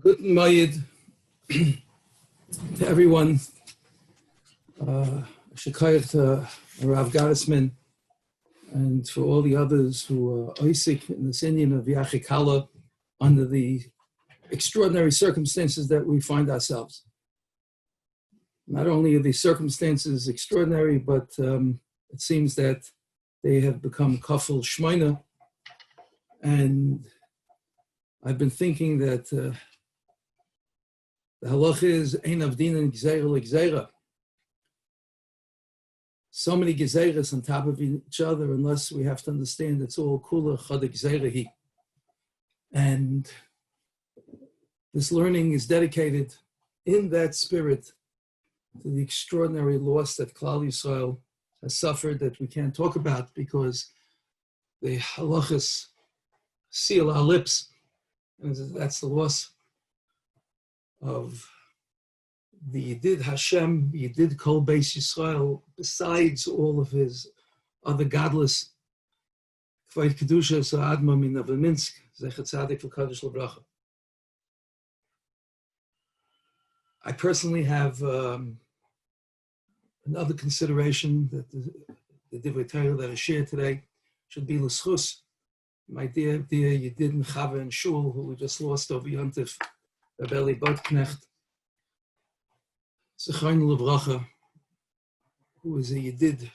Guten Mayid to everyone. Shekayach to HaRav Gottesman and for all the others who are Isaac in this Indian of Yarchei Kallah under the extraordinary circumstances that we find ourselves. Not only are the circumstances extraordinary, but it seems that they have become kafel shmeina. And I've been thinking that the halach is ein avdin and gzeira legzeira. So many gezeiras on top of each other, unless we have to understand it's all kula chad gzeirahi. And this learning is dedicated in that spirit to the extraordinary loss that Kallah Yisrael has suffered that we can't talk about because the halachas seal our lips. And that's the loss of the Yedid Hashem, Yedid Kol Beis Yisrael, besides all of his other godless Kvayt Kedusha Sa'adma min Minsk, Zecher Tzadik V'Kadosh L'Bracha. I personally have another consideration that the DIVREI that I shared today should be l'schus. My dear Yedid and Chava and Shul, who we just lost over Yontif, Rabbi Botknecht, Zechayin L'Bracha, who is a Yedid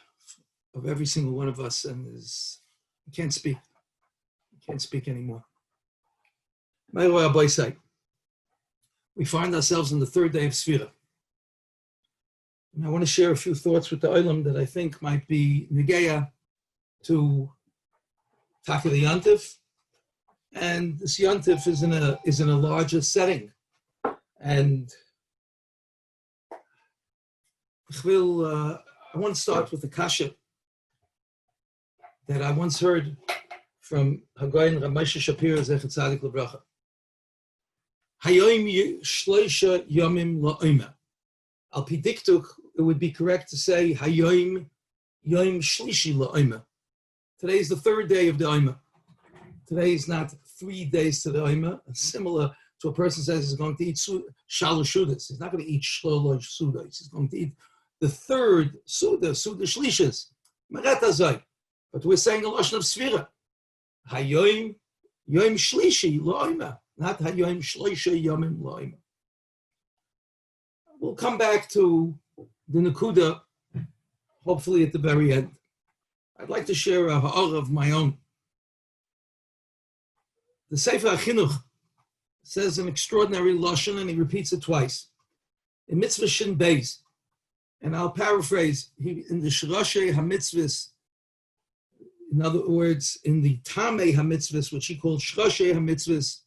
of every single one of us and he can't speak. He can't speak anymore. We find ourselves on the third day of Sfira. And I want to share a few thoughts with the Olam that I think might be negeya to Taka the Yontif. And this Yontif is in a larger setting. And I want to start with the kasha that I once heard from Hagoyin Ramesha Shapira Zecher Tzadik L'Bracha. Hayoim shloisha yomim la'omer. Al pi diktuk, it would be correct to say Hayoim yom shlishi la'omer. Today is the third day of the Omer. Today is not 3 days to the Omer. Similar to a person says he's going to eat shalosh sudas. He's not going to eat shlosh sudas. He's going to eat the third suda shlishas. But we're saying a lashon of svira. Hayoim yom shlishi la'omer. Not hayoim shloisha yomim la'omer. We'll come back to the Nakuda, hopefully at the very end. I'd like to share a HaRav of my own. The Sefer HaChinuch says an extraordinary lashon, and he repeats it twice. In Mitzvah Shin Beis, and I'll paraphrase, in the Shirashei HaMitzvahs, in other words, in the Tamei HaMitzvahs, which he called Shirashei HaMitzvahs,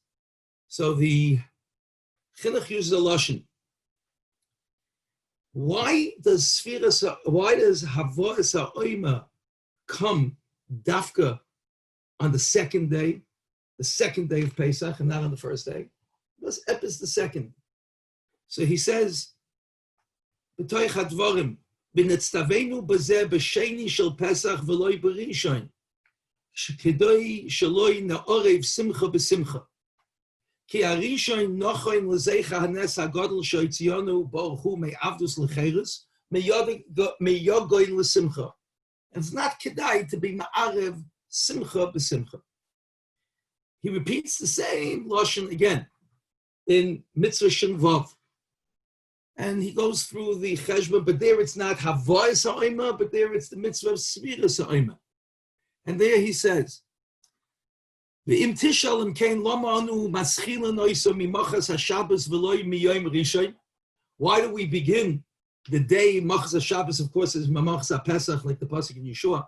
so the Chinuch uses a lashon. Why does Havos HaOmer come dafka on the second day of Pesach, and not on the first day? Because Ep is the second. So he says, B'toich hadvarim, b'netztavenu b'zeh b'sheni shel Pesach v'loi b'rishon, sh'kedoi shaloi na'orev simcha b'simcha. Ki harishon nochoin l'zeicha hanes hagodel shoytzionu baruchu me'avdus l'cheres, me'yogoin l'simcha. And it's not kedai to be ma'arev simcha b'simcha. He repeats the same lashon again in Mitzvah Shin Vav. And he goes through the cheshbon, but there it's not Havos HaOmer, but there it's the Mitzvah of Sviras HaOmer. And there he says, V'im tishal im kein lama anu maschila noiso mimachas HaShabbos v'loi miyom rishon. Why do we begin the day Machas HaShabbos, of course, is Mamachas HaPesach, like the pasuk in Yeshua.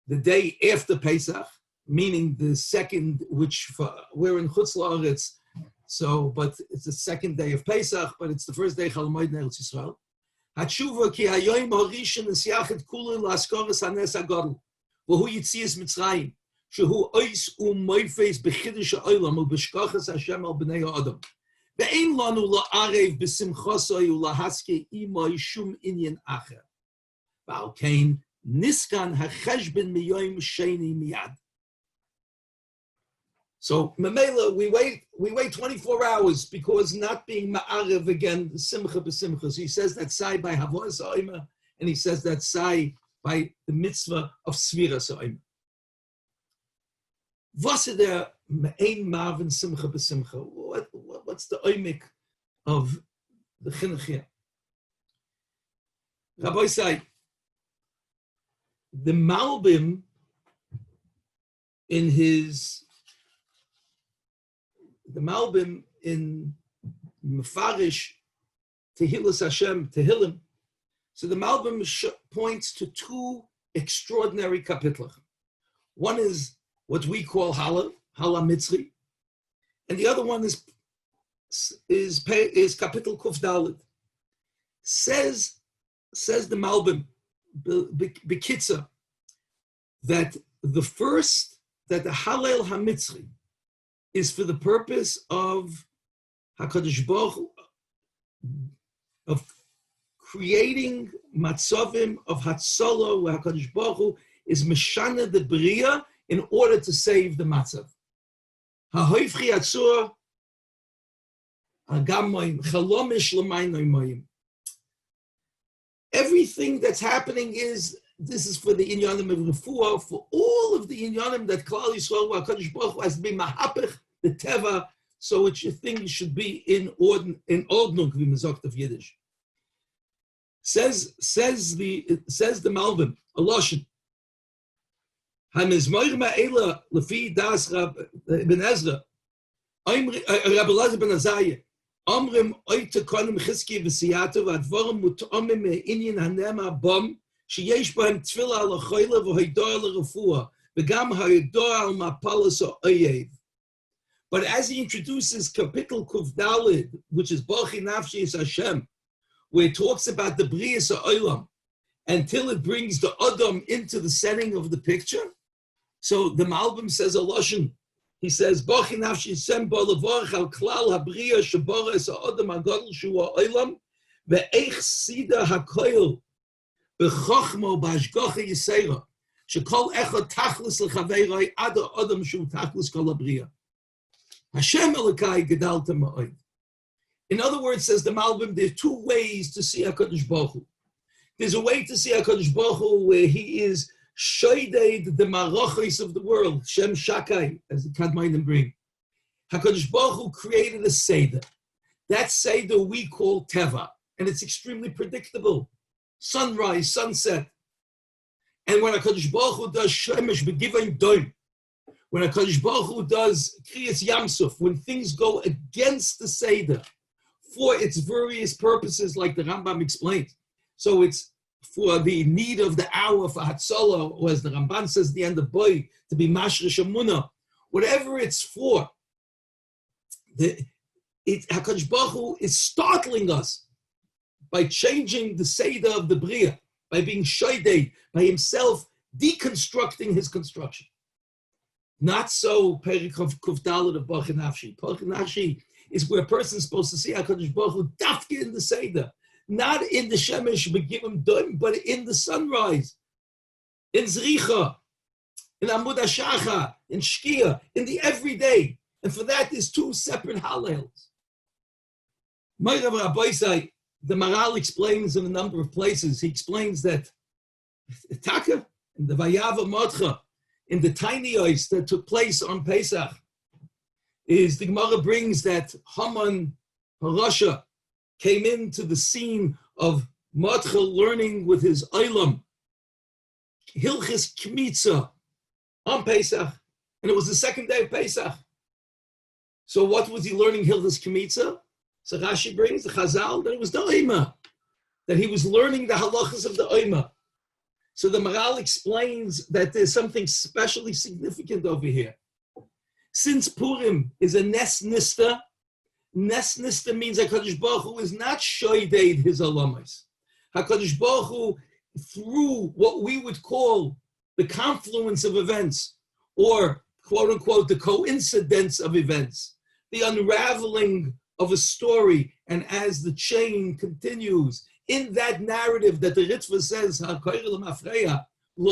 The day after Pesach, meaning the second, which we're in Chutz La'aretz, so, but it's the second day of Pesach, but it's the first day Chol Hamoed in Eretz Yisrael. Hatshuva ki hayoim harishon nisyachet kula laskoras hanes hagadol, v'hu yitzias Mitzrayim, shehu ois u'moifes b'chidush ha'olam u'b'shkachas Hashem al b'nei ha'adam. Ve'ein lanu la'arev b'simchosoi u'lahaske imoi shum inyan acher. V'al kein niskan ha'cheshbon miyoim sheni miyad. So Mamela, we wait 24 hours because not being ma'arev again, simcha b'simcha. So he says that sai by havos ha'omer, and he says that sai by the mitzvah of sviras ha'omer. Was is there ein marvin simcha b'simcha? What's the oimik of the chinuch here? Rabbi say, the Malbim in Mefarish Tehillas Hashem Tehillim. So the Malbim points to two extraordinary kapitla. One is what we call Hallah Mitzri, and the other one is Kapitel Kuf Dalet. Says the Malbim Bekitza that the Hallel HaMitzri is for the purpose of HaKadosh Baruch Hu, of creating matzavim of Hatzalah, where HaKadosh Baruch Hu is Meshana the Bria in order to save the matzav. HaHoifchi Atzur Agamoim Chalomish L'maynoim. Everything that's happening this is for the inyanim of refuah, for all of the inyanim that Kallah Yisrael HaKadosh Baruch Hu has to be mahapich the teva, so things should be in ordnung, wie man sagt of Yiddish. Says the Malbim, a lashon. Hamizmoir ma'ela lefi das Rab Ben Ezra, Rabbi Elazar ben Azariah. Amrim oite konim chizki v'siyatu v'advorim mutomim me'inyin hanema bom sheyesh b'hem tefillah al ha'choyle v'hoidoa l'refuah v'gam ha'yodoa al ma'palas ha'oyev. But as he introduces Kapitel Kuf Dalid, which is Bachi Nafshi is Hashem, where it talks about the Brias Ha'olam, until it brings the Adam into the setting of the picture. So the Malbim says a lashon. He says, Bachi Nafshi Sem Bo Levorach Al Klal HaBriya Shebora Es Ha'adam HaGadol Shu Ha'olam Ve'eich Sida HaKoil B'chochmo B'ashgocha Yiseira Shekol Echad Tachlis L'Chaveiroi Ad Ha'adam Shu Tachlis Kol HaBriya. Hashem Elokai Gedalta Ma'od. In other words, says the Malbim, there are two ways to see HaKadosh Baruch Hu. There's a way to see HaKadosh Baruch Hu where he is shoyded the marachos of the world, Shem Shakai, as the Kadmainim bring. HaKadosh Baruch Hu created a Seder. That Seder we call Teva, and it's extremely predictable. Sunrise, sunset. And when HaKadosh Baruch Hu does Shemesh Begivon Doim, when HaKadosh Baruch Hu does Kriyas Yamsuf, when things go against the Seder for its various purposes, like the Rambam explains. So it's for the need of the hour for Hatzalah, or as the Ramban says at the end of Boy, to be Mashresh Emunah, whatever it's for, HaKadosh Baruch Hu is startling us by changing the Seder of the Bria, by being Shoydei, by himself deconstructing his construction. Not so Perik of Kufdalit of Baruch Nafshi. Baruch Nafshi is where a person is supposed to see HaKadosh Baruch Hu dafke in the Seder. Not in the Shemesh Begivim Doim, but in the sunrise, in Zricha, in Amud HaShacha, in Shkia, in the everyday. And for that, there's two separate Hallels. My Rabbi say, the Maral explains in a number of places. He explains that Taka, in the Vayava Motcha, in the tiny ice that took place on Pesach, is the Gemara brings that Haman Harasha came into the scene of Motcha learning with his Olam, Hilchis Kmitza, on Pesach, and it was the second day of Pesach. So what was he learning Hilchis Kmitza? So Rashi brings the Chazal that it was the Oima, that he was learning the halachas of the Oima. So the Maral explains that there's something especially significant over here. Since Purim is a Nes Nista means HaKadosh Baruch Hu is not shoyded his alamas. HaKadosh Baruch Hu, through what we would call the confluence of events, or quote unquote the coincidence of events, the unraveling of a story, and as the chain continues, in that narrative that the Ritva says, lo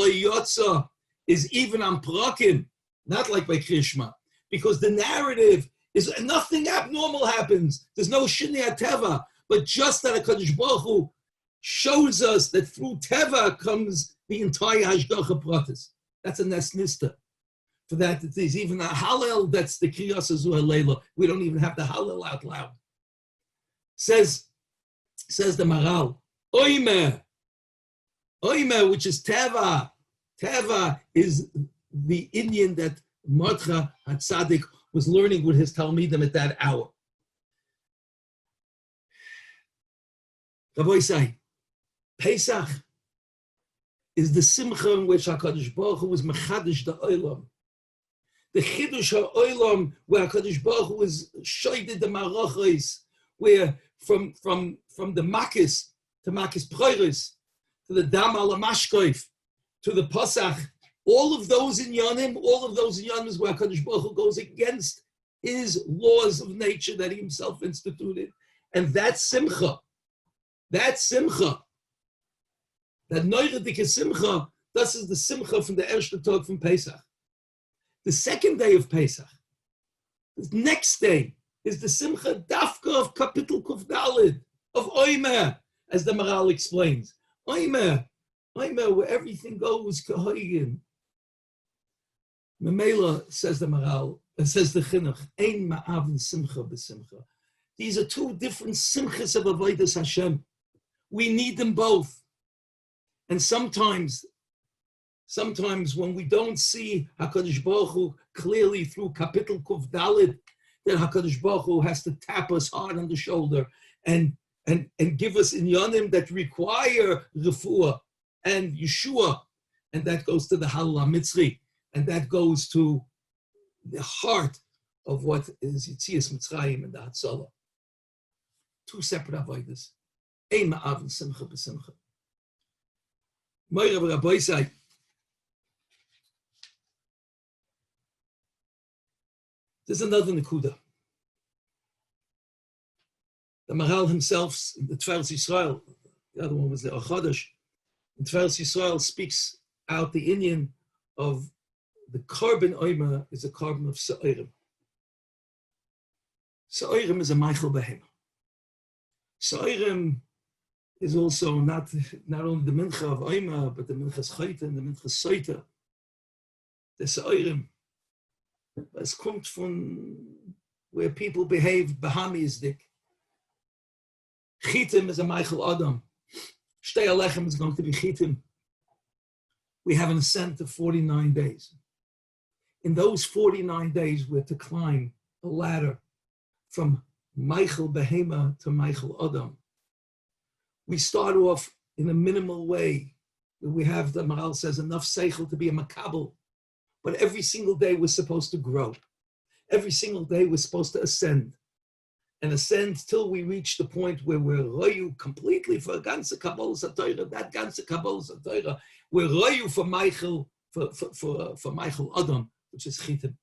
yotza, is even on prakim, not like by Krishma, because the narrative is nothing abnormal happens. There's no Shinei HaTeva, but just that HaKadosh Baruch Hu shows us that through Teva comes the entire Hashgacha Pratis. That's a Nes Nista. For that, there's even a Hallel, that's the Kriyas Azu HaLeila. We don't even have the Hallel out loud. Says the Maral, Oimer, which is Teva. Teva is the Indian that Mordcha HaTzadik was learning with his Talmidim at that hour. Rabbi say, Pesach is the simcha in which HaKadosh Baruch Hu was mechadish the olam. The chidush ha'olam, where HaKadosh Baruch Hu was shoyded the marachos, where from the makis to makis proiris, to the dam al mashkoif, to the pasach, all of those inyanim is where HaKadosh Baruch Hu goes against his laws of nature that he himself instituted. And that's simcha. That Neuredik Simcha, this is the Simcha from the Erste Tag from Pesach. The second day of Pesach, the next day, is the Simcha Dafka of Kapitel Kuf Dalid, of Oimer, as the Maral explains. Oimer, where everything goes kahoyim. Memela, says the Maral, says the Chinuch, Ein Ma'avin Simcha b'Simcha. These are two different Simchas of Avodas Hashem. We need them both. And sometimes when we don't see HaKadosh Baruch Hu clearly through Kapitel Kuf Dalid, then HaKadosh Baruch Hu has to tap us hard on the shoulder and give us inyanim that require refuah and Yeshua, and that goes to the Halal Mitzri, and that goes to the heart of what is Yitzias Mitzrayim and the Hatzalah. Two separate avodas. Ein ma'avin simcha b'simcha. Moira Rabbi say, there's another Nakuda. The Maral himself, the Tveres Yisrael, the other one was the Achadash, the Tveres Yisrael speaks out the Indian of the Korban Oima is a Korban of Sa'orim. Sa'orim is a Michael Behema. Sa'orim is also not only the Mincha of Oima, but the Minchas Chayta and the Minchas Soita. The Sa'orim. Es kommt von where people behave Bahamisdik. Chitim is a Michael Adam. Shtei Alechem is going to be Chitim. We have an ascent of 49 days. In those 49 days, we're to climb a ladder from Michael Behema to Michael Adam. We start off in a minimal way. We have, the Maral says, enough seichel to be a makabel. But every single day we're supposed to grow. Every single day we're supposed to ascend. And ascend till we reach the point where we're royu completely for ganze Kabbalah Satayra, that ganze Kabbalah Satayra. We're royu for Michael, for Michael Adam, which is Chitim.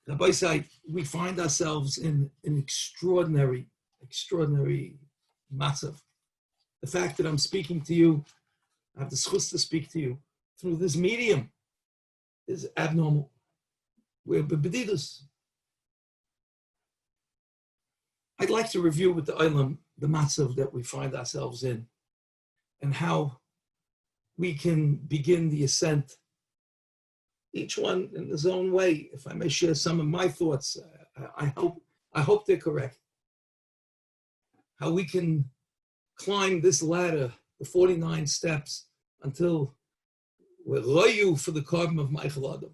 Rabbi say, we find ourselves in an extraordinary matzav. The fact that I'm speaking to you, I have the schus to speak to you through this medium is abnormal. We're bebedidus. I'd like to review with the Olam the matzav that we find ourselves in and how we can begin the ascent, each one in his own way. If I may share some of my thoughts, I hope they're correct. How we can climb this ladder, the 49 steps, until we're royu for the carbon of Michael Adam.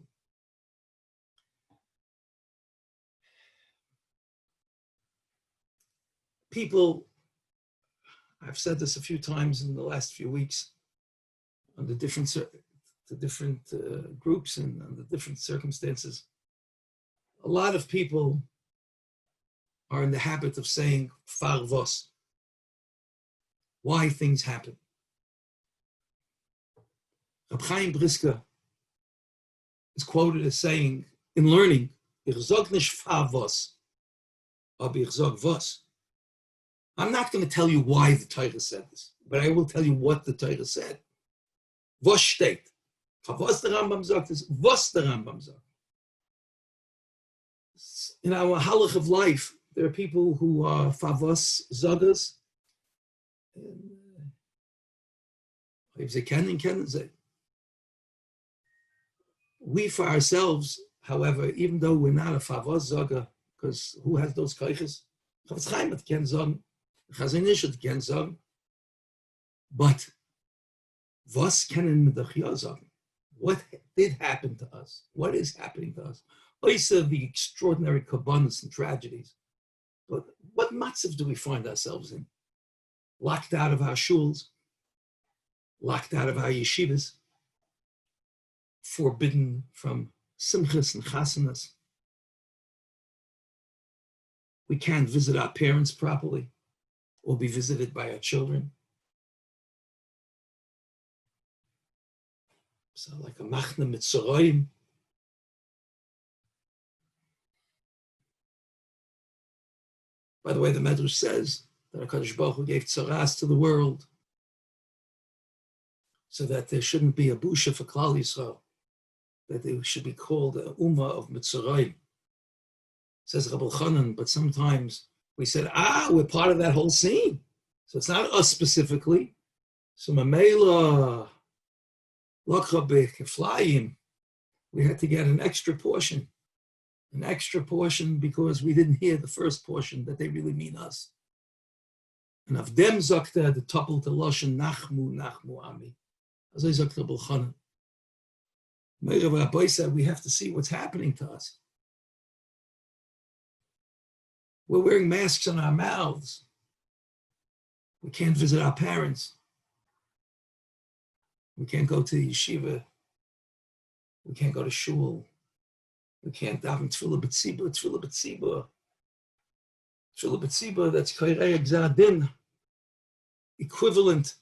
People, I've said this a few times in the last few weeks, on the different groups and under different circumstances. A lot of people are in the habit of saying farvos, why things happen. Reb Chaim Brisker is quoted as saying, in learning, ich sag nicht farvos, aber ich sag vos. I'm not going to tell you why the Torah said this, but I will tell you what the Torah said. Vos steht. Was der Rambam sagt is was der Rambam sagt. In our halach of life, there are people who are favos zagas. If they can they. We for ourselves, however, even though we're not a favos zaga, because who has those kaiches? Chavetz Chaim can sagen, Chazon Ish can sagen. But was können wir doch ja sagen? What did happen to us? What is happening to us? Also the extraordinary kabbanas and tragedies. But what matzav do we find ourselves in? Locked out of our shuls, locked out of our yeshivas, forbidden from simchas and chasanas. We can't visit our parents properly or be visited by our children. So like a machna mitzorayim. By the way, the Medrash says that HaKadosh Baruch Hu gave tzaras to the world so that there shouldn't be a busha for Klal Yisrael, that they should be called a ummah of mitzorayim. Says Rabbi Chanan, but sometimes we said, we're part of that whole scene. So it's not us specifically. So Mamela, Lokha Keflayim, we had to get an extra portion because we didn't hear the first portion that they really mean us. And of them zakta the topple to loshen nachmu ami. As I zakta Rabbi Chanan. Meir Rabbi said we have to see what's happening to us. We're wearing masks on our mouths. We can't visit our parents. We can't go to yeshiva. We can't go to shul. We can't daven tefillah b'tzibur. Tefillah b'tzibur, that's kairei gzadin, equivalent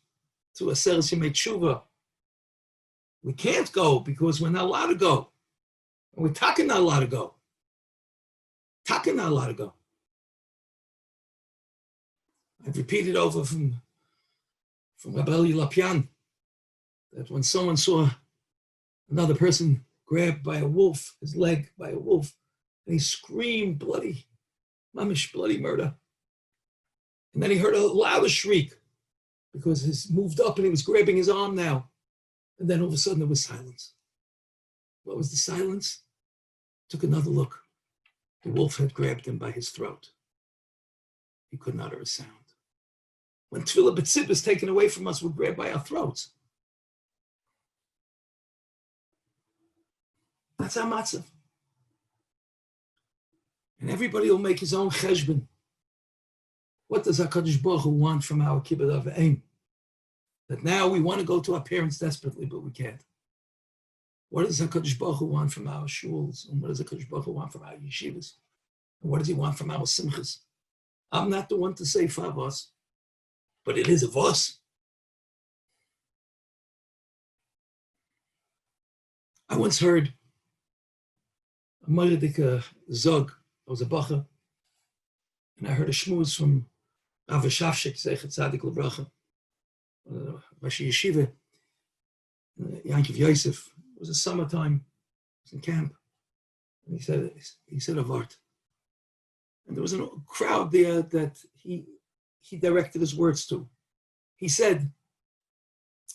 to a seres yemei tshuva. We can't go because we're not allowed to go. And we're talking not allowed to go. I've repeated over from Rabbi Lapian that when someone saw another person grabbed by a wolf, his leg by a wolf, and he screamed bloody, mamish, bloody murder. And then he heard a louder shriek because he's moved up and he was grabbing his arm now. And then all of a sudden there was silence. What was the silence? Took another look. The wolf had grabbed him by his throat. He couldn't utter a sound. When tefillah b'tzibur is taken away from us, we're grabbed by our throats. That's our matzav. And everybody will make his own cheshbon. What does HaKadosh Baruch Hu want from our kibbud avim? That now we want to go to our parents desperately, but we can't. What does HaKadosh Baruch Hu want from our shuls? And what does HaKadosh Baruch Hu want from our yeshivas? And what does he want from our simchas? I'm not the one to say favos, but it is a vos. I once heard a Meredika Zog. I was a bacha, and I heard a shmuz from Rav Shavshik, Zeichet Tzadik L'Bracha, Rashi Yeshiva, Yankiv Yosef. It was a summertime. I was in camp, and he said a vart, and there was a crowd there that he directed his words to. He said,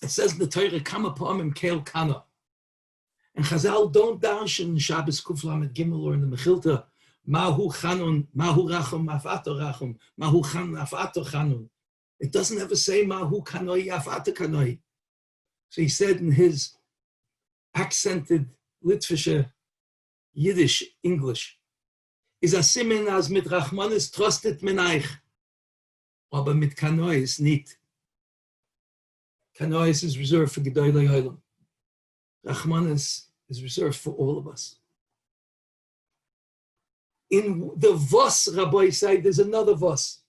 it says in the Torah, "Kama pa'amim keil kana." And Chazal don't darshan Shabbos Kuf Lamed Gimel or in the Mechilta, Mahu Chanun, Mahu Rachum, Afato Rachum, Mahu Chan, Afato Chanun. It doesn't ever say Mahu Kanoi, Afato Kanoi. So he said in his accented Litvische Yiddish English, is a simen as mit Rachmanis trostet menaich, aber mit Kanois nicht. Kanois is reserved for Gedolei Olam. Rachmanis is reserved for all of us. In the Vos, Rabbi said, there's another Vos.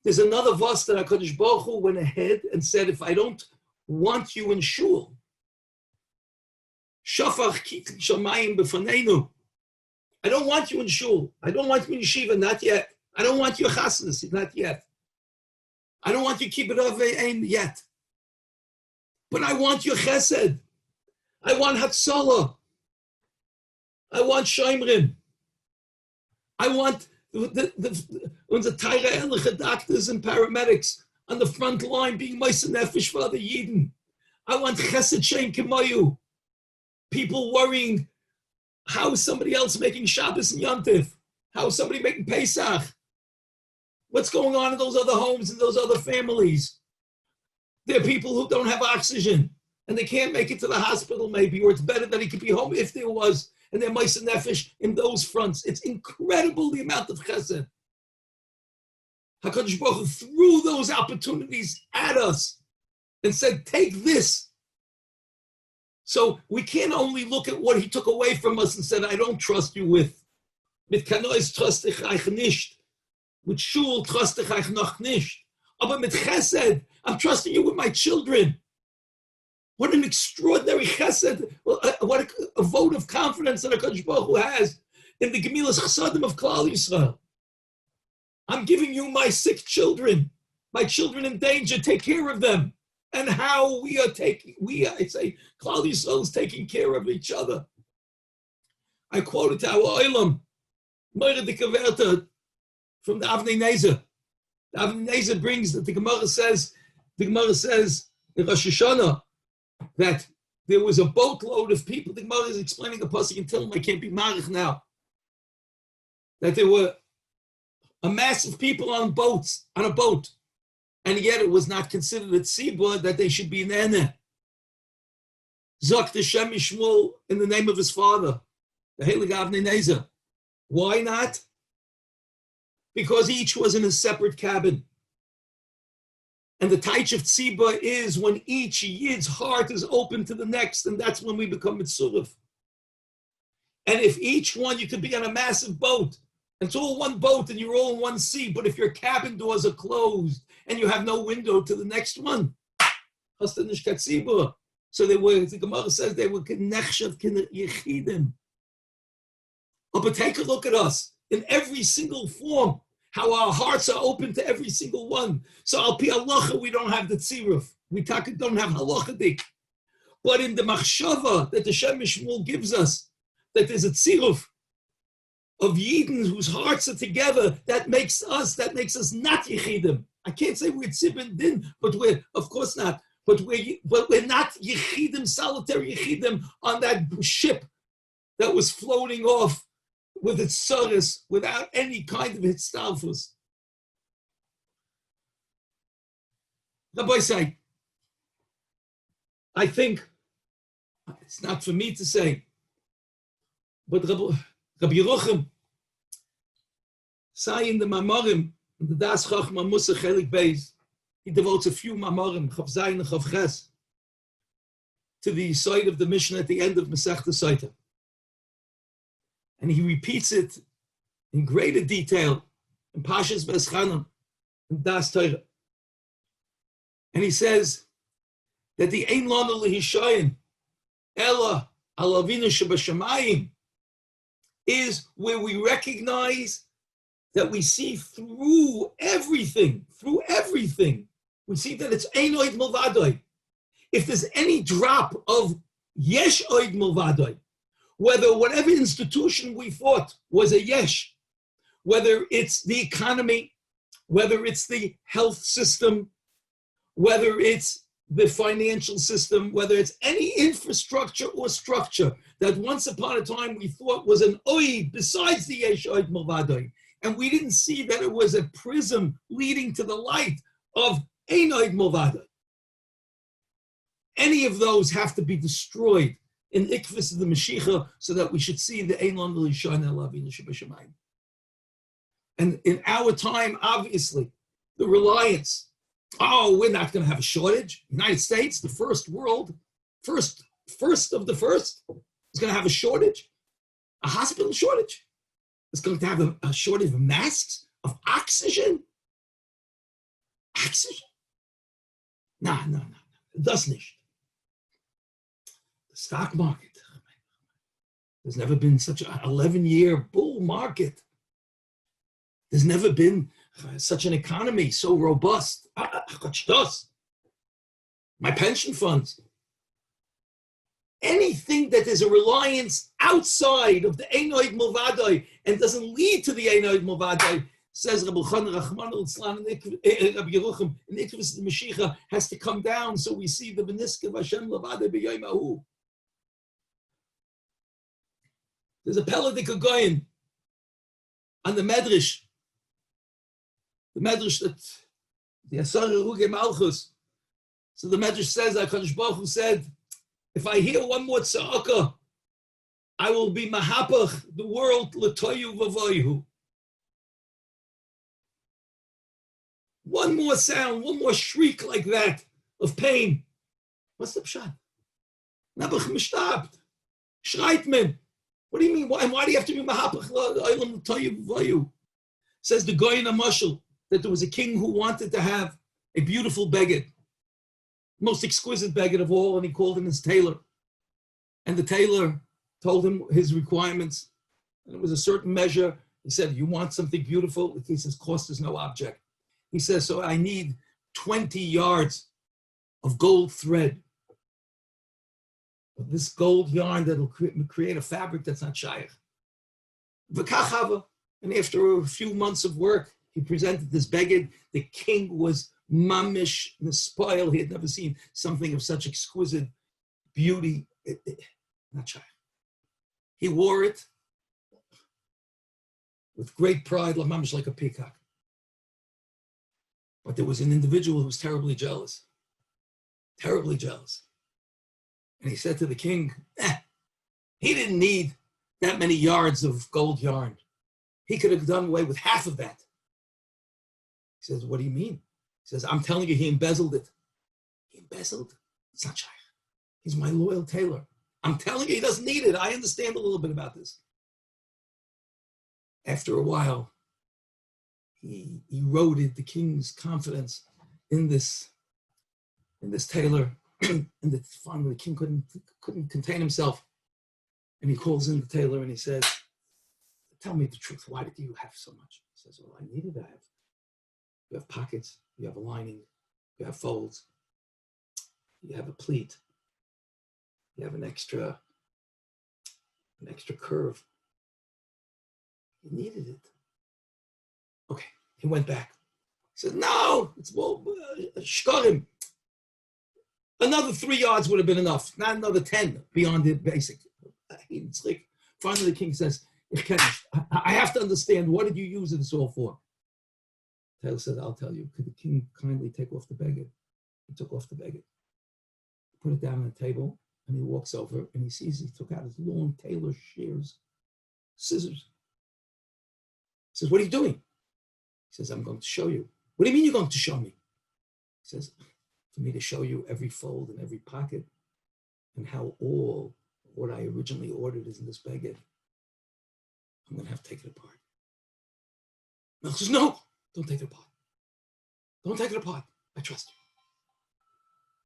There's another Vos that HaKadosh Baruch Hu went ahead and said, if I don't want you in shul, Shafach kitin shamayim b'faneinu. I don't want you in shul. I don't want you in yeshiva, not yet. I don't want you in chasnas, not yet. I don't want you kibbud avim yet. But I want your chesed. I want Hatzalah. I want Shoimrim. I want the Teire Ehrliche doctors and paramedics on the front line being Meisen Nefesh for the Yidden. I want Chesed Shein K'mayu. People worrying, how is somebody else making Shabbos and Yontif? How is somebody making Pesach? What's going on in those other homes and those other families? There are people who don't have oxygen and they can't make it to the hospital maybe, or it's better that he could be home if there was, and they're Meisen Nefesh in those fronts. It's incredible the amount of chesed HaKadosh Baruch Hu threw those opportunities at us and said, take this. So we can't only look at what he took away from us and said, I don't trust you with. Mit Kanois trust ich euch nicht. With Shul trust ich euch noch nicht. Aber mit Chesed, I'm trusting you with my children. What an extraordinary chesed, what a vote of confidence that HaKadosh Baruch Hu has in the Gemilas Chesadim of Kallah Yisrael. I'm giving you my sick children, my children in danger, take care of them. And how I say, Kallah Yisrael is taking care of each other. I quoted our Olam, Meire de Kaverta, from the Avnei Nezer. The Avnei Nezer brings that the Gemara says in Rosh Hashanah, that there was a boatload of people. The Gemara is explaining the pasuk and telling them I can't be marich now. That there were a mass of people on a boat, and yet it was not considered a tzibur that they should be in Ene. Zok Hashem Yishmul in the name of his father, the Heilig Avnei Nezer. Why not? Because each was in a separate cabin. And the taich of tzibur is when each yid's heart is open to the next, and that's when we become mitzurif. And if each one, you could be on a massive boat, it's all one boat and you're all in one sea, but if your cabin doors are closed and you have no window to the next one, so they were, the Gemara says, they were knechshav yechidim. But take a look at us in every single form, how our hearts are open to every single one. So al pi halacha, we don't have the tziruf. We don't have halachadik. But in the machshava that the Shem Mishmul gives us, that there's a tziruf of Yidden whose hearts are together, that makes us not Yechidim. I can't say we're Tzibin Din, but we're, of course not, but we're not Yechidim, solitary Yechidim on that ship that was floating off with its tzaris without any kind of hitztalfus. Rabbi say, I think, it's not for me to say, but Rabbi Yerucham, say in the Mamarim, in the Das Chachma Musa Chelik Beis, he devotes a few Mamarim, Chav Zayin and Chav Ches, to the side of the Mishnah at the end of Masechta Saita. And he repeats it in greater detail in Pashas Veschanan and Das Torah. And he says that the Ein Lanu Lehishayin Ella Alavinu Shebashamayim is where we recognize that we see through everything. We see that it's Ein Oid Milvadoi. If there's any drop of Yesh Oid Milvadoi, whatever institution we thought was a Yesh, whether it's the economy, whether it's the health system, whether it's the financial system, whether it's any infrastructure or structure that once upon a time we thought was an oid besides the Yesh Oid Milvadoi, and we didn't see that it was a prism leading to the light of Ein Oid Milvadoi. Any of those have to be destroyed in Ikvis of the Mashiach so that we should see the Ein Lanu Lehishayin Ella Avinu Shebashamayim. And in our time, obviously, the reliance, we're not going to have a shortage. United States, the first of the first, is going to have a shortage, a hospital shortage. It's going to have a shortage of masks, of oxygen. Oxygen? No. It does not. The stock market. There's never been such an 11-year bull market. There's never been such an economy so robust. My pension funds. Anything that is a reliance outside of the Einoid Movadoi and doesn't lead to the Einoid Movadoi, says Rabbi Chanan Rachman al-Tzlan and Rabbi Yerucham, and Ikvus the Mashiach has to come down so we see the Beniska of Hashem Lavadoi b'Yom Ahu. There's a Peladik Goyin on the Medrash that the Asar Ruge Malchus. So the Medrash says, HaKadosh Baruch Hu said, if I hear one more tza'aka, I will be mahapach the world l'toyu v'voyu. One more sound, one more shriek like that of pain. What's the pshat? Nabach mishtabt. Shreit men. What do you mean? Why do you have to be mahapach l'toyu v'voyu? Says the Goyin HaMashal that there was a king who wanted to have a beautiful beged. Most exquisite beged of all, and he called him his tailor. And the tailor told him his requirements, and it was a certain measure. He said, you want something beautiful? He says, cost is no object. He says, so I need 20 yards of gold thread. This gold yarn that will create a fabric that's not shaykh. And after a few months of work, he presented this beged. The king was mamish, the spoil. He had never seen something of such exquisite beauty. Not shy. He wore it with great pride, mamish like a peacock. But there was an individual who was terribly jealous. Terribly jealous. And he said to the king, he didn't need that many yards of gold yarn. He could have done away with half of that. He says, what do you mean? He says, I'm telling you, he embezzled it. He embezzled? It's not shaykh. He's my loyal tailor. I'm telling you, he doesn't need it. I understand a little bit about this. After a while, he eroded the king's confidence in this tailor. And finally, the king couldn't contain himself. And he calls in the tailor and he says, tell me the truth. Why did you have so much? He says, well, I needed to have. You have pockets, you have a lining, you have folds, you have a pleat, you have an extra curve. You needed it. Okay, he went back. He said, no, it's shkorim. Another 3 yards would have been enough, not another 10 beyond the basic. It's like, finally the king says, I have to understand, what did you use this all for? Taylor said, I'll tell you. Could the king kindly take off the beged? He took off the beged, put it down on the table, and he walks over and he sees he took out his long tailor shears, scissors. He says, what are you doing? He says, I'm going to show you. What do you mean you're going to show me? He says, for me to show you every fold and every pocket and how all what I originally ordered is in this beged. I'm going to have to take it apart. Melch says, no. Don't take it apart. Don't take it apart. I trust you.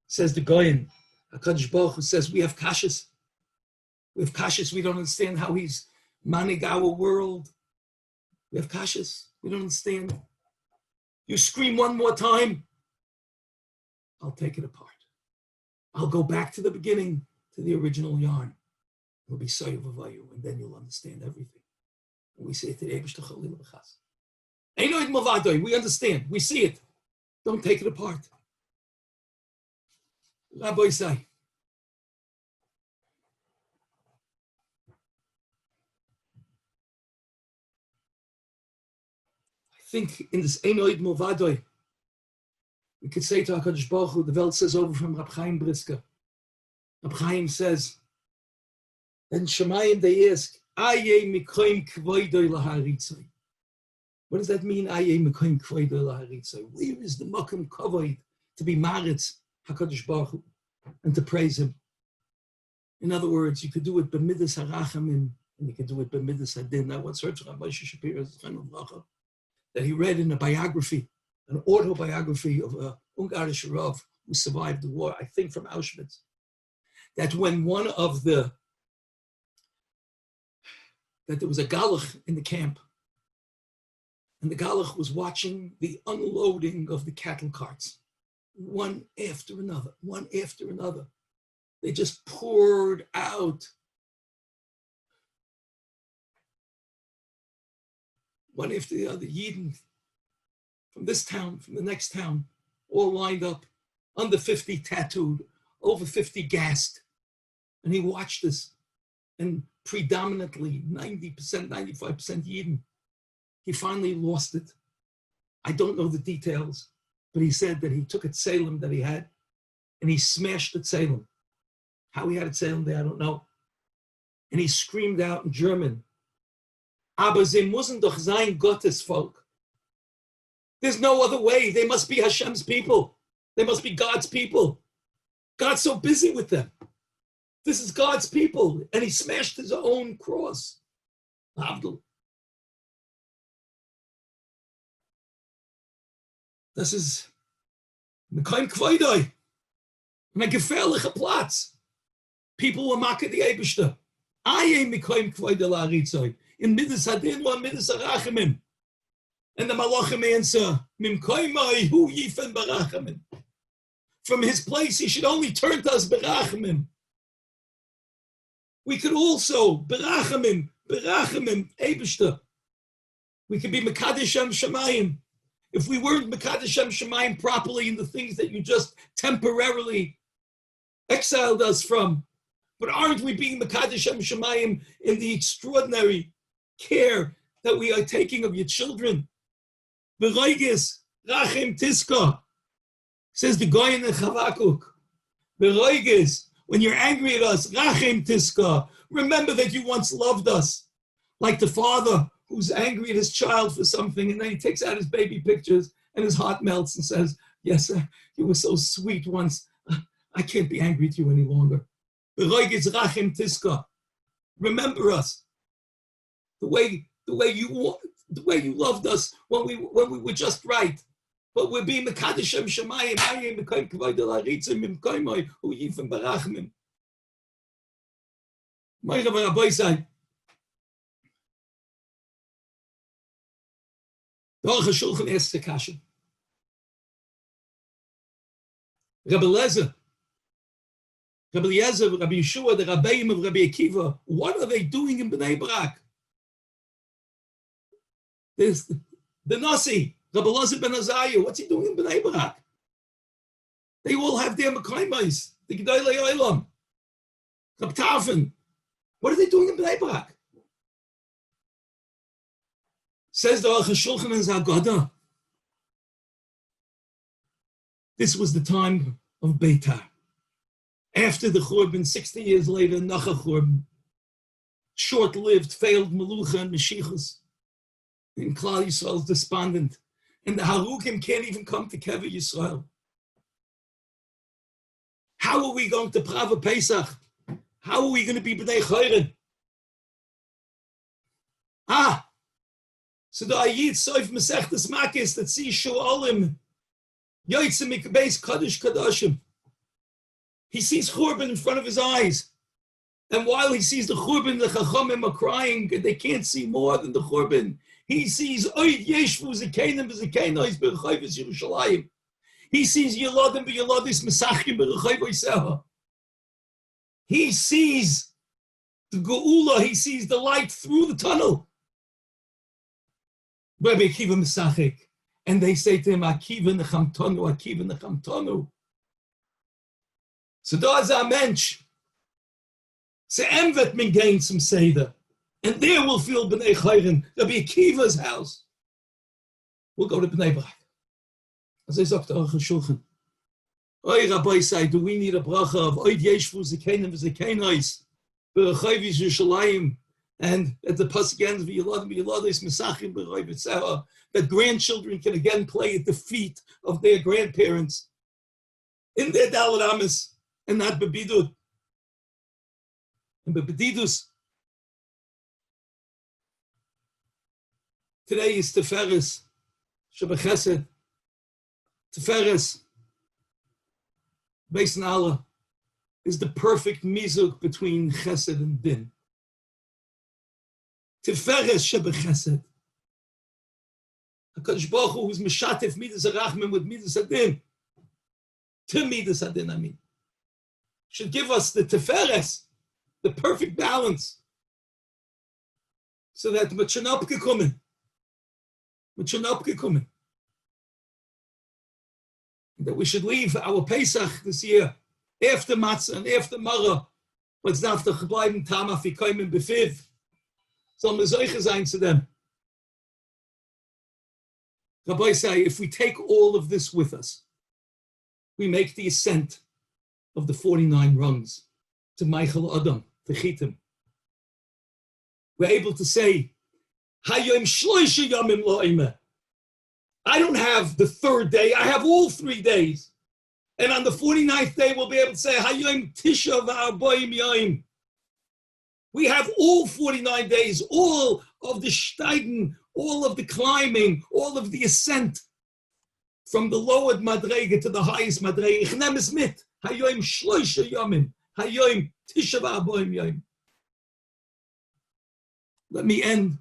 Says the Goyin, HaKadosh Baruch Hu says, we have kashas. We have kashas. We don't understand how he's manning our world. We have kashas. We don't understand. You scream one more time, I'll take it apart. I'll go back to the beginning, to the original yarn. It'll be Soyu Vavayu, and then you'll understand everything. And we say it to the Eibush T'Chalil B'chas. Einoid Mavadoi, we understand, we see it. Don't take it apart. Rabbi say, I think in this Einoid Mavadoi, we could say to HaKadosh Baruch Hu, the Welt says over from Rab Chaim Brisker. Rab Chaim says, and Shemayim they ask, Aye Mikoim Kvoidoi Laharitzoi. What does that mean? Where is the Makom Kavod to be Maritz HaKadosh Baruch Hu and to praise him? In other words, you could do it b'midas harachamim and you could do it b'midas hadin. I once heard from Rabbi Shapiro that he read in a biography, an autobiography of a Ungarish HaRav who survived the war, I think from Auschwitz, that when that there was a Galach in the camp, and the Galach was watching the unloading of the cattle carts, one after another, one after another. They just poured out. One after the other, Yidden from this town, from the next town, all lined up, under 50 tattooed, over 50 gassed. And he watched this, and predominantly 90%, 95% Yidden. He finally lost it. I don't know the details, but he said that he took a tselem that he had, and he smashed the tselem. How he had a tselem there, I don't know. And he screamed out in German, Aber sie müssen doch sein Gottes Volk. There's no other way. They must be Hashem's people. They must be God's people. God's so busy with them. This is God's people. And he smashed his own cross. Abdul. Das ist kein Kweidoi. Ein gefährlicher Platz. People will mock at the Eibishter. I am kein Kweidoi la Aritzoi. In Midas Hadin or Midas Arachimim. And the Malachim answer, Mim koimai hu yifen barachimim. From his place, he should only turn to us barachimim. We could also, barachimim, Eibishter. We could be Mekadesh Shemayim. If we weren't Mekadesh Shemayim properly in the things that you just temporarily exiled us from, but aren't we being Mekadesh Shemayim in the extraordinary care that we are taking of your children? Beroiges, Rachim Tiska, says the Goyen in Chavakuk. Beroiges, when you're angry at us, Rachim Tiska, remember that you once loved us, like the father who's angry at his child for something, and then he takes out his baby pictures, and his heart melts and says, yes, you were so sweet once. I can't be angry at you any longer. Beroiges, Rachim Tiska. Remember us. The way you loved us when we were just right, but we're being Mekadesh Shemayim. I am Mekayim Kavod El Haritzim Mim Koimai Hu Yifim Barachimim. My Rabbi say, the Aruch HaShulchan asks the kasha. Rabbi Eliezer, Rabbi Yeshua, the Rabbeim of Rabbi Akiva, what are they doing in Bnei Brak? There's the Nasi, Rabbi Elazar ben Azariah, what's he doing in Bnei Brak? They all have their Mekaimais, the Gedolei Olam, Rab Tarfon. What are they doing in Bnei Brak? Says the Aruch HaShulchan and Zagada. This was the time of Beitar. After the Churban, 60 years later, Nacha Churban, short-lived, failed Melucha and Meshichus. And Kallah Yisrael is despondent. And the Harukim can't even come to Kever Yisrael. How are we going to Prava Pesach? How are we going to be B'nai Chayren? So the Ayid Soif Masechtas Makis that sees Shu'alim, Yotzim Mikbeis Kadosh Kadoshim. He sees Churban in front of his eyes. And while he sees the Churban, the Chachamim are crying, and they can't see more than the Churban. He sees Oid Yeshvu Zekenim V'Zekenos B'Rechayvus Yerushalayim. He sees Yeladim B'Yeladis Mesachim B'Rechayvus. He sees the Geula. He sees the light through the tunnel. Rabbi Akiva Mesachik, and they say to him, Akiva Nechamtonu, Akiva Nechamtonu. So da is a mensch. Se emvet min gain some seder. And there we'll feel B'nai Chayren, Rabbi Akiva's house. We'll go to B'nai Brak. As I said to Aruch HaShulchan, Oy Rabbi say, do we need a bracha of Oid Yeshvu Zekenim V'Zekenos B'Rechayvus Yerushalayim, and at the pasuk ends V'Yeladis Mesachim B'Rechayvus, that grandchildren can again play at the feet of their grandparents in their Daled Amis and not Bebidud and Bebedidus. Today is Tiferes, Shabbat Chesed, Tiferes, based on Allah, is the perfect mizuk between Chesed and Din. Tiferes Shabbat Chesed. HaKadosh Baruch Hu who's Meshatif Midas HaRachman with Midas HaDin. To Midas HaDin, I mean. should give us the teferes, the perfect balance, so that Machanopke kommen. That we should leave our Pesach this year after Matzah and after Mara, but it's after bleiben Tama fi kommen befiv. So Mezoiche sein to them. Rabbi say, if we take all of this with us, we make the ascent of the 49 rungs to Michael Adam, to Chitim. We're able to say, Hayom Shloisha Yomim Lo'ime. I don't have the third day, I have all 3 days. And on the 49th day, we'll be able to say, Hayom Tisha V'Arboim Yom. We have all 49 days, all of the steigen, all of the climbing, all of the ascent from the lowered madrege to the highest madrege. Ich nehme es mit. Hayom Shloisha Yomim. Hayom Tisha V'Arboim Yom. Let me end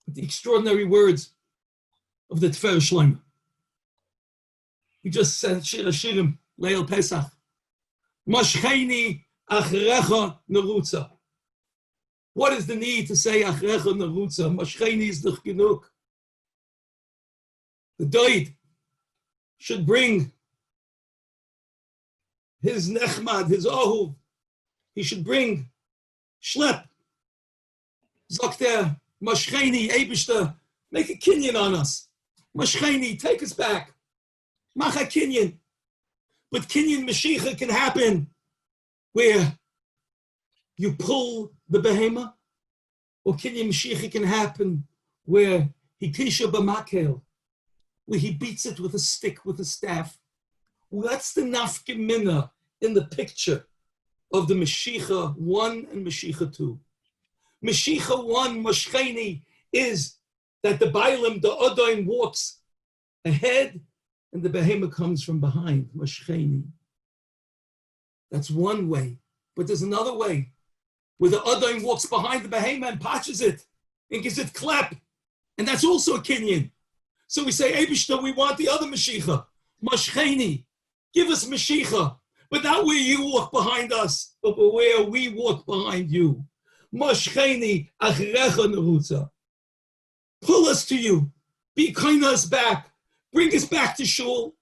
with the extraordinary words of the Tefer Shlomo. He just said, Shir Hashirim, Leil Pesach. Mashcheni achrecha nerutza. What is the need to say achrecha nerutza? Mashcheni is doch genug. The Doid should bring his nechmad, his ohuv. He should bring shlep. Zok Mashcheni, Eibishter, make a kinyan on us. Mashcheni, take us back. Macha kinyan. But kinyan Mashiach can happen where you pull the behemoth, or kinyan Mashiach can happen where he kisha b'makel, where he beats it with a stick, with a staff. What's the nafkemina in the picture of the Mashiach 1 and Mashiach 2? Mashiach 1, Mashcheni, is that the Bailam, the Odoin, walks ahead and the behemoth comes from behind, Mashcheni. That's one way. But there's another way where the Odoin walks behind the behemoth and patches it and gives it clap. And that's also a kinyan. So we say, Eibishter, we want the other Mashiach, Mashcheni. Give us Mashiach, but not where you walk behind us, but where we walk behind you. Mashcheni achrecha nerutza. Pull us to you. Be kind to us back. Bring us back to shul.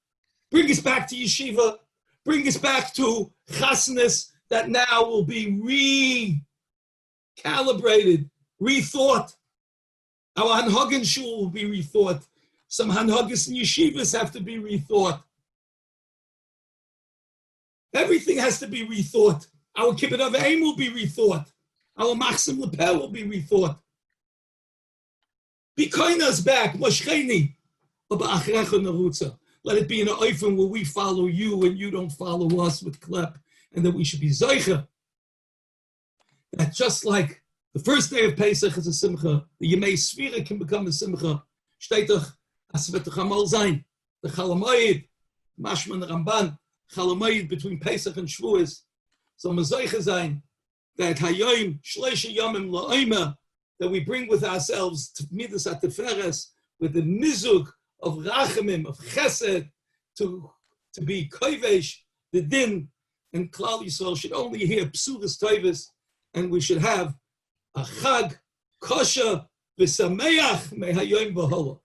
Bring us back to yeshiva. Bring us back to chasnas that now will be recalibrated, rethought. Our hanhagen shul will be rethought. Some hanhagas and yeshivas have to be rethought. Everything has to be rethought. Our kibbut of aim will be rethought. Our Machsim Lepel will be rethought. Be kind us back, Mashcheni. Let it be in an oifen where we follow you and you don't follow us with klep, and that we should be zeicha. That just like the first day of Pesach is a simcha, the Yemei Sfira can become a simcha. Steht doch, as wird doch einmal sein. The Chalamayid, Mashman Ramban, Chalamayid between Pesach and Shavuos. So Mazeicha sein. That Hayom Shleisha Yomim La'omer, that we bring with ourselves to Midas HaTeferes, with the Mizug of Rachamim, of Chesed, to be Kovesh, the Din, and Klal Yisrael should only hear Psudas Toivus, and we should have a Chag, Kosher, V'Sameach, Mehayom V'Hola.